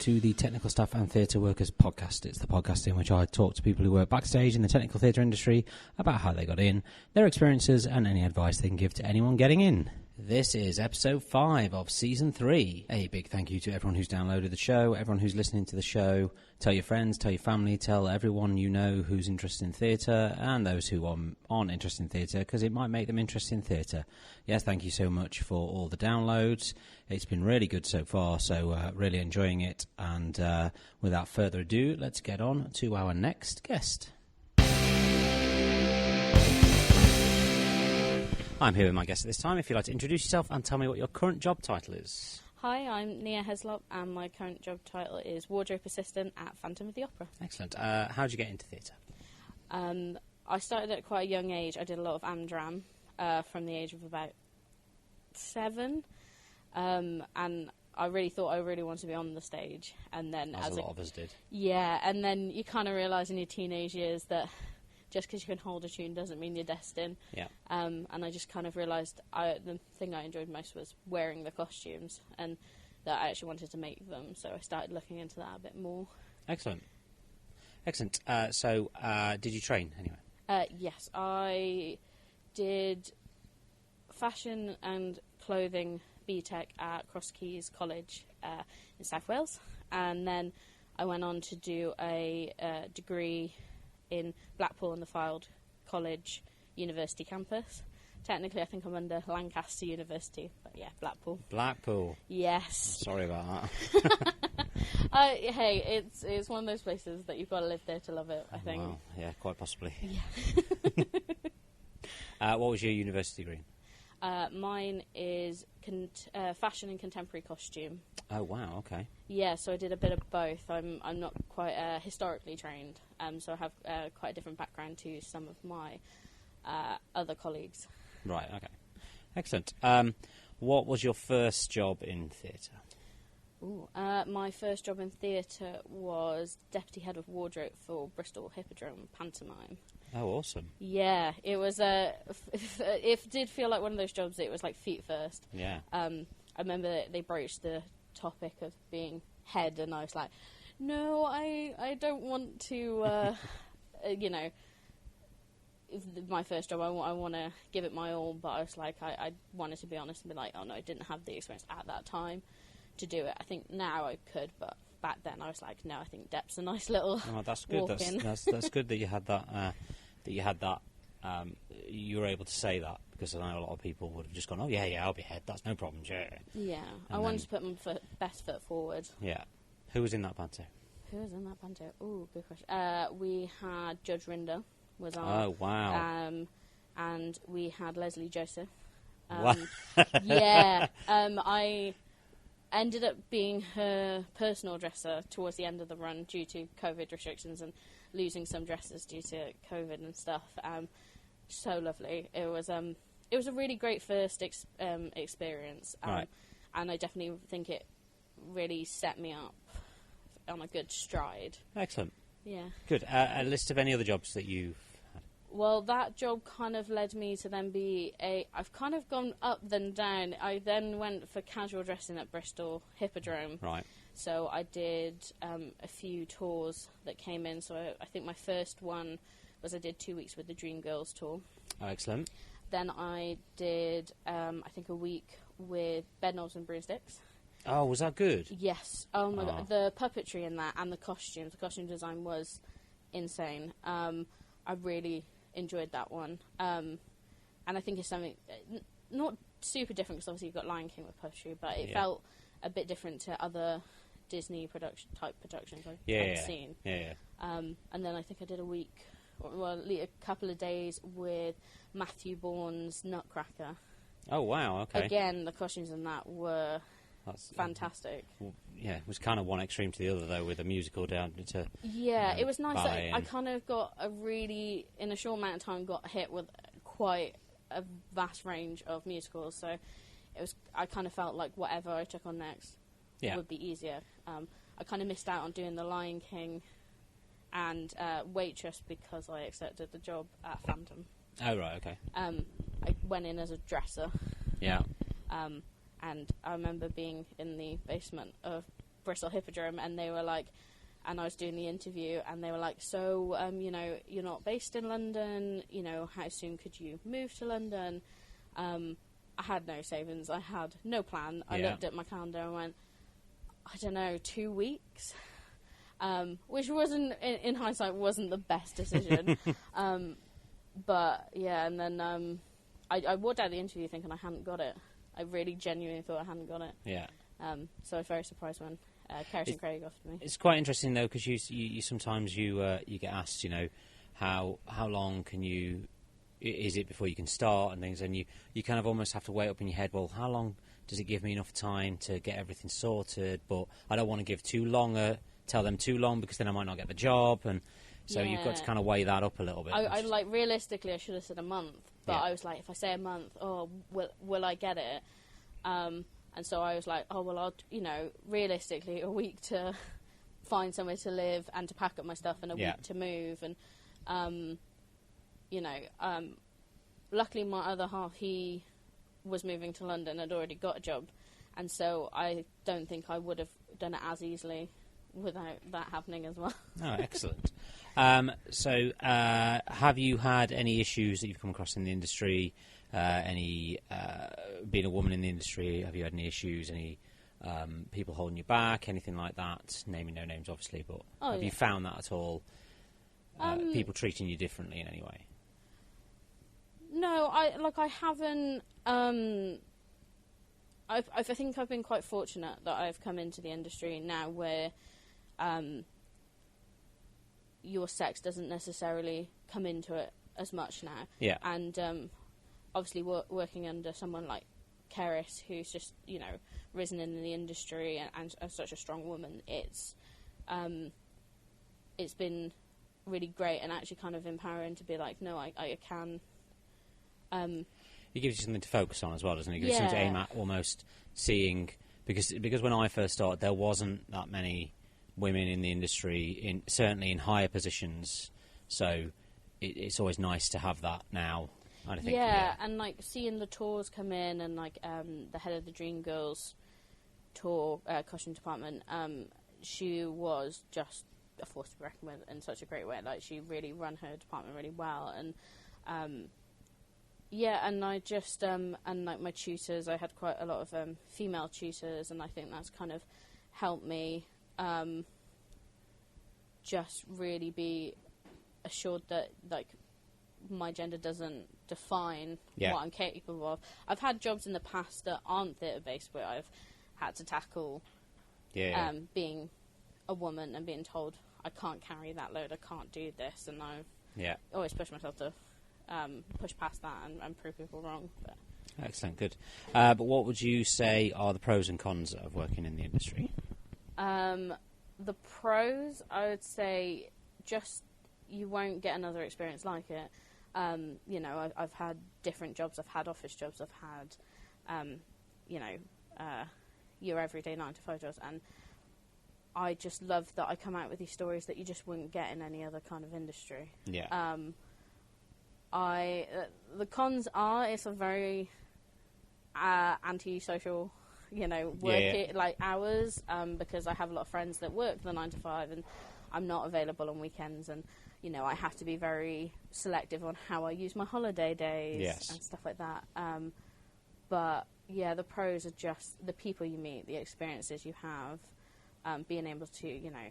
to the Technical Staff and Theatre Workers podcast. It's the podcast in which I talk to people who work backstage in the technical theatre industry about how they got in, their experiences, and any advice they can give to anyone getting in. This is episode 5 of season 3. A big thank you to everyone who's downloaded the show, everyone who's listening to the show. Tell your friends, tell your family, tell everyone you know who's interested in theatre and those who aren't interested in theatre, because it might make them interested in theatre. Yes, thank you so much for all the downloads. It's been really good so far, so really enjoying it. And without further ado, let's get on to our next guest. I'm here with my guest at this time. If you'd like to introduce yourself and tell me what your current job title is. Hi, I'm Nia Heslop, and my current job title is Wardrobe Assistant at Phantom of the Opera. Excellent. How did you get into theatre? I started at quite a young age. I did a lot of Amdram from the age of about 7, and I really thought I really wanted to be on the stage. And then, as a lot of us did. Yeah, and then you kind of realise in your teenage years that just because you can hold a tune doesn't mean you're destined. Yeah. And I just kind of realised the thing I enjoyed most was wearing the costumes, and that I actually wanted to make them. So I started looking into that a bit more. Excellent. Excellent. So did you train anyway? Yes, I did fashion and clothing BTEC at Cross Keys College in South Wales, and then I went on to do a degree in Blackpool on the Fylde College University campus. Technically, I think I'm under Lancaster University, but yeah, Blackpool. Blackpool. Yes. Sorry about that. Hey, it's one of those places that you've got to live there to love it, I think. Wow. Yeah, quite possibly. Yeah. What was your university degree? Mine is fashion and contemporary costume. Oh, wow, okay. Yeah, so I did a bit of both. I'm not quite historically trained, so I have quite a different background to some of my other colleagues. Right, okay. Excellent. What was your first job in theatre? My first job in theatre was deputy head of wardrobe for Bristol Hippodrome pantomime. Oh, awesome. Yeah, it was it did feel like one of those jobs that it was like feet first. Yeah. I remember they broached the topic of being head, and I was like, no, I don't want to, my first job, I want to give it my all, but I was like, I wanted to be honest and be like, oh no, I didn't have the experience at that time to do it. I think now I could, but back then I was like, no, I think Dep's a nice little that's good. That's good that you had that. You were able to say that, because I know a lot of people would have just gone, oh yeah, I'll be head. That's no problem. Yeah, I wanted to put my best foot forward. Yeah. Who was in that panto? Oh, good question. We had Judge Rinder was on. Oh wow. And we had Leslie Joseph. What? Yeah. I ended up being her personal dresser towards the end of the run due to COVID restrictions and losing some dresses due to COVID and stuff. So lovely. It was a really great first experience, right. And I definitely think it really set me up on a good stride. Excellent. Yeah. Good. A list of any other jobs that you've had? Well, that job kind of led me to then be I've kind of gone up then down. I then went for casual dressing at Bristol Hippodrome. Right. So I did a few tours that came in. So I think my first one was I did 2 weeks with the Dream Girls tour. Oh, excellent. Then I did, I think, a week with Bedknobs and Broomsticks. Oh, was that good? Yes. Oh, my God. The puppetry in that and the costumes. The costume design was insane. I really enjoyed that one. And I think it's something not super different, because obviously you've got Lion King with puppetry, but it felt a bit different to other Disney type productions I've seen. Yeah. And then I think I did a couple of days with Matthew Bourne's Nutcracker. Oh, wow, okay. Again, the costumes in that were fantastic. Yeah, it was kind of one extreme to the other, though, with the musical down to... Yeah, it was nice that I kind of got in a short amount of time, got hit with quite a vast range of musicals, so I kind of felt like whatever I took on next would be easier. I kind of missed out on doing The Lion King and Waitress because I accepted the job at Phantom. Oh, right, okay. I went in as a dresser. Yeah. And I remember being in the basement of Bristol Hippodrome, and they were like, and I was doing the interview, and they were like, so, you know, you're not based in London, you know, how soon could you move to London? I had no savings, I had no plan. I looked at my calendar and went, I don't know, 2 weeks? Which wasn't, in hindsight, wasn't the best decision. But, yeah, and then I walked out of the interview thinking I hadn't got it. I really genuinely thought I hadn't got it. Yeah. So I was very surprised when Keris and Craig offered me. It's quite interesting though, because you sometimes you get asked, you know, how long can you, is it before you can start and things, and you kind of almost have to weigh up in your head, well, how long does it give me enough time to get everything sorted? But I don't want to give tell them too long, because then I might not get the job, and so you've got to kind of weigh that up a little bit. I like, realistically, I should have said a month, but I was like, if I say a month, will I get it? And so I was like, oh, well, I'll, you know, realistically, a week to find somewhere to live and to pack up my stuff, and a week to move. And, you know, luckily my other half, he was moving to London, had already got a job. And so I don't think I would have done it as easily without that happening as well. Oh, excellent. So have you had any issues that you've come across in the industry? Being a woman in the industry, have you had any issues, any people holding you back, anything like that? Naming no names, obviously, but have you found that at all? People treating you differently in any way? No, I haven't. I think I've been quite fortunate that I've come into the industry now where your sex doesn't necessarily come into it as much now. Yeah. And obviously working under someone like Keris, who's just, you know, risen in the industry and such a strong woman, it's been really great and actually kind of empowering to be like, no, I can. It gives you something to focus on as well, doesn't it? It gives you something to aim at, almost seeing, because when I first started, there wasn't that many women in the industry, certainly in higher positions. So it's always nice to have that now. I think. Yeah, and like seeing the tours come in, and like the head of the Dream Girls tour costume department, she was just a force to be reckoned with in such a great way. Like, she really run her department really well, and and I just and like my tutors, I had quite a lot of female tutors, and I think that's kind of helped me just really be assured that like my gender doesn't define what I'm capable of. I've had jobs in the past that aren't theatre-based where I've had to tackle being a woman and being told I can't carry that load, I can't do this, and I always push myself to push past that and prove people wrong. But. Excellent, good. But what would you say are the pros and cons of working in the industry? The pros, I would say, just you won't get another experience like it. You know, I've had different jobs. I've had office jobs. I've had, your everyday 9-to-5 jobs, and I just love that I come out with these stories that you just wouldn't get in any other kind of industry. Yeah. The cons are, it's a very anti-social, you know, work like hours, because I have a lot of friends that work the 9-to-5, and I'm not available on weekends, and you know, I have to be very selective on how I use my holiday days and stuff like that. But yeah, the pros are just the people you meet, the experiences you have, being able to, you know,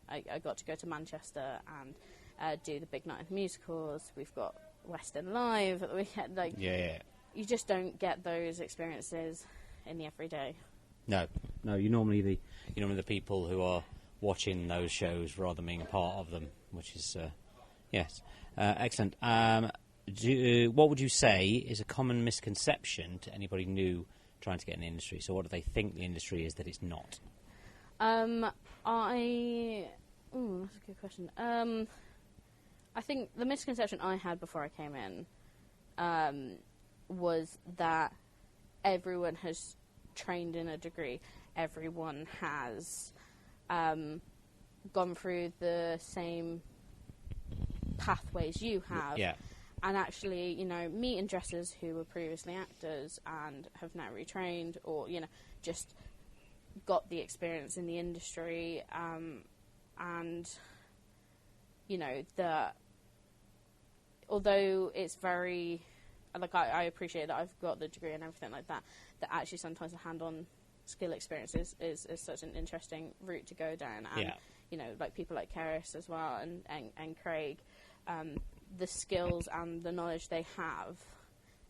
I got to go to Manchester and do the big night of musicals. We've got West End Live at the weekend. Like, you just don't get those experiences in the everyday. No, you're normally the people who are watching those shows rather than being a part of them, which is excellent. What would you say is a common misconception to anybody new trying to get in the industry? So what do they think the industry is that it's not? That's a good question. I think the misconception I had before I came in was that everyone has trained in a degree. Everyone has gone through the same pathways you have. Yeah. And actually, you know, meeting dressers who were previously actors and have now retrained, or, you know, just got the experience in the industry, and although it's very, like, I appreciate that I've got the degree and everything like that, that actually sometimes the hand-on skill experience is such an interesting route to go down. And, like people like Keris as well and Craig, the skills and the knowledge they have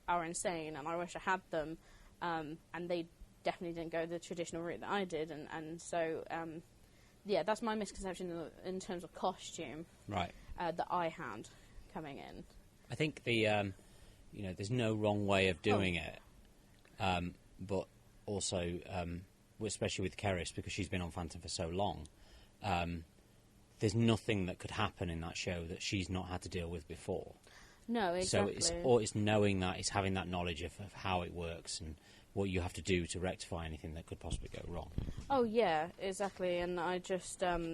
are insane, and I wish I had them, and they definitely didn't go the traditional route that I did, and so, that's my misconception in terms of costume, right? That I had coming in. I think there's no wrong way of doing it, but also, especially with Keris, because she's been on Phantom for so long, there's nothing that could happen in that show that she's not had to deal with before. No, exactly. So it's knowing that, it's having that knowledge of how it works and what you have to do to rectify anything that could possibly go wrong. Oh yeah, exactly. And I just and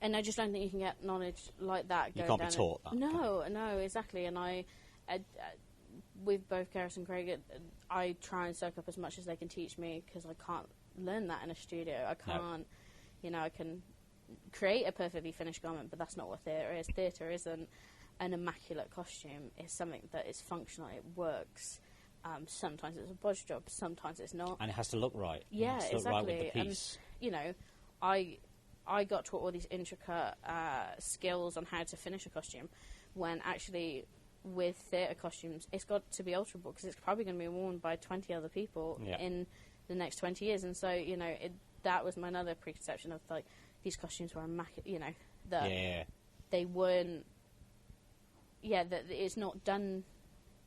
I just don't think you can get knowledge like that. You can't be taught that. No, exactly. And I with both Keris and Craig, I try and soak up as much as they can teach me, because I can't learn that in a studio. I can't, I can create a perfectly finished garment, but that's not what theatre is. Theatre isn't an immaculate costume. It's something that is functional. It works. Sometimes it's a bodge job, sometimes it's not. And it has to look right. Yeah, it has to look right with the piece. And, I got taught all these intricate skills on how to finish a costume, when actually with theatre costumes, it's got to be alterable, because it's probably going to be worn by 20 other people in the next 20 years. And so, that was my another preconception of, like, these costumes were immaculate, that they weren't, that it's not done.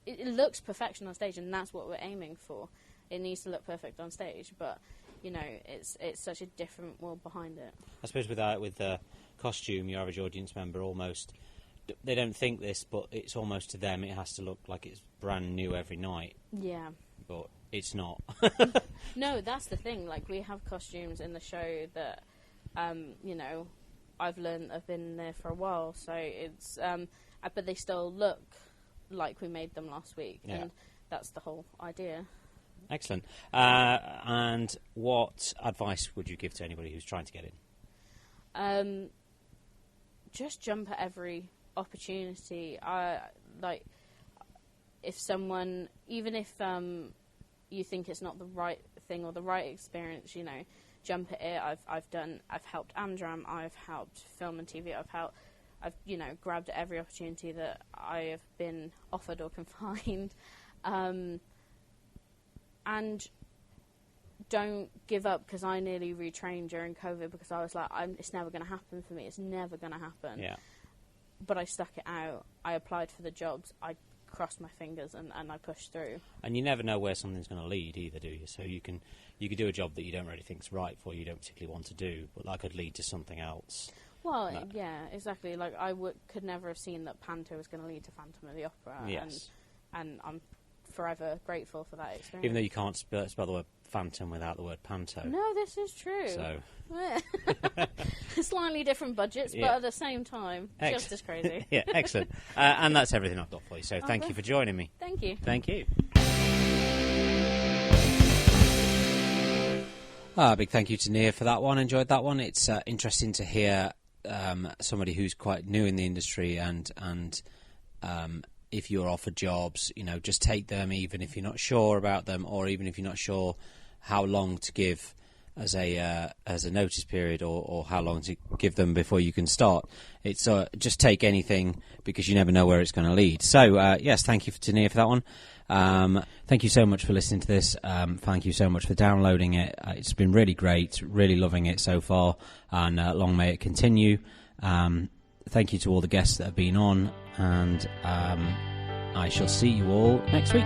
It looks perfection on stage, and that's what we're aiming for. It needs to look perfect on stage, but it's such a different world behind it. I suppose with the costume, your average audience member almost, they don't think this, but it's almost to them it has to look like it's brand new every night. Yeah. But it's not. No, that's the thing. Like, we have costumes in the show that, I've learned have been there for a while, so it's, but they still look like we made them last week, and that's the whole idea. Excellent. And what advice would you give to anybody who's trying to get in? Just jump at every opportunity. If someone, even if you think it's not the right thing or the right experience, jump at it. I've helped Amdram, I've helped film and TV, I've grabbed at every opportunity that I have been offered or can find. And don't give up, because I nearly retrained during COVID, because I was like, it's never going to happen for me. It's never going to happen. Yeah. But I stuck it out. I applied for the jobs. I crossed my fingers and I pushed through. And you never know where something's going to lead either, do you? So you could do a job that you don't really think's right for you, don't particularly want to do, but that could lead to something else. Well, yeah, exactly. Like, I could never have seen that Panto was going to lead to Phantom of the Opera. Yes. And I'm forever grateful for that experience. Even though you can't spell the word Phantom without the word Panto. No, this is true. So. Slightly different budgets, but at the same time, just as crazy. Yeah, excellent. And that's everything I've got for you. So thank you for joining me. Thank you. Thank you. Big thank you to Nia for that one. Enjoyed that one. It's interesting to hear somebody who's quite new in the industry, and if you're offered jobs, just take them, even if you're not sure about them, or even if you're not sure how long to give as a notice period, or how long to give them before you can start. It's just take anything, because you never know where it's going to lead. So yes, thank you to Nia for that one. Thank you so much for listening to this. Thank you so much for downloading it. It's been really great, really loving it so far, and long may it continue. Thank you to all the guests that have been on, and I shall see you all next week.